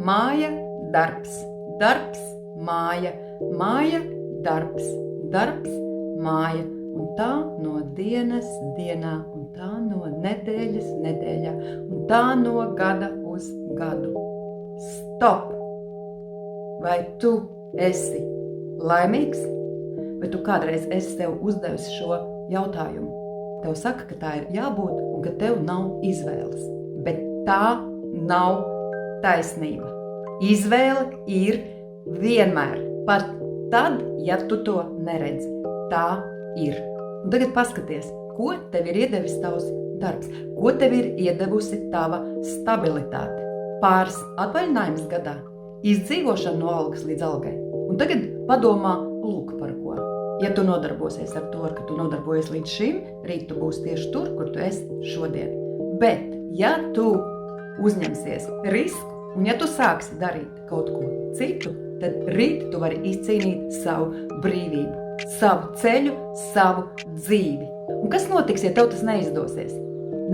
māja, darbs, darbs, māja, māja, darbs, darbs, māja. Un tā no dienas dienā, un tā no nedēļas nedēļā, un tā no gada uz gadu. Stop! Vai tu esi laimīgs? Vai tu kādreiz esi sev uzdevis šo jautājumu? Tev saka, ka tā ir jābūt un ka tev nav izvēles. Bet tā nav taisnība. Izvēle ir vienmēr. Pat tad, ja tu to neredzi. Tā ir. Un tagad paskaties, ko tev ir iedevis tavs darbs, ko tev ir iedevusi tava stabilitāte. Pāris atvaļinājums gadā, izdzīvošana no algas līdz algai. Un tagad padomā, lūk par ko. Ja tu nodarbosies ar to, ka tu nodarbojies līdz šim, rīt tu būsi tieši tur, kur tu esi šodien. Bet, ja tu uzņemsies risku, un ja tu sāksi darīt kaut ko citu, tad rīt tu vari izcīnīt savu brīvību, savu ceļu, savu dzīvi. Un kas notiks, ja tev tas neizdosies?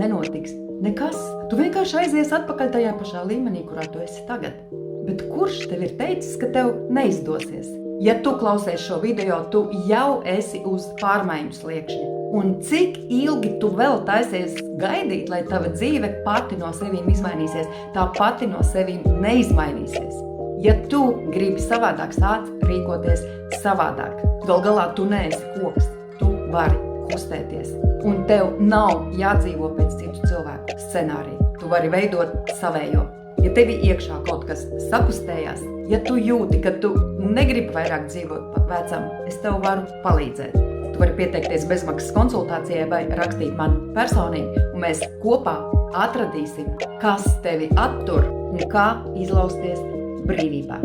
Nenotiks nekas. Tu vienkārši aizies atpakaļ tajā pašā līmenī, kurā tu esi tagad. Bet kurš tev ir teicis, ka tev neizdosies? Ja tu klausies šo video, tu jau esi uz pārmaiņu sliekšņa. Un cik ilgi tu vēl taisies gaidīt, lai tava dzīve pati no sevīm izmainīsies, tā pati no sevīm neizmainīsies? Ja tu gribi savādāk, sāc rīkoties savādāk. Gal galā tu neesi koks, tu vari kustēties. Un tev nav jādzīvo pēc citu cilvēku scenāriju. Tu vari veidot savējo. Ja tevi iekšā kaut kas sakustējās, ja tu jūti, ka tu negribi vairāk dzīvot pa vecam, es tev varu palīdzēt. Tu vari pieteikties bezmaksas konsultācijai vai rakstīt man personīgi, un mēs kopā atradīsim, kas tevi attur un kā izlausties brīvībā.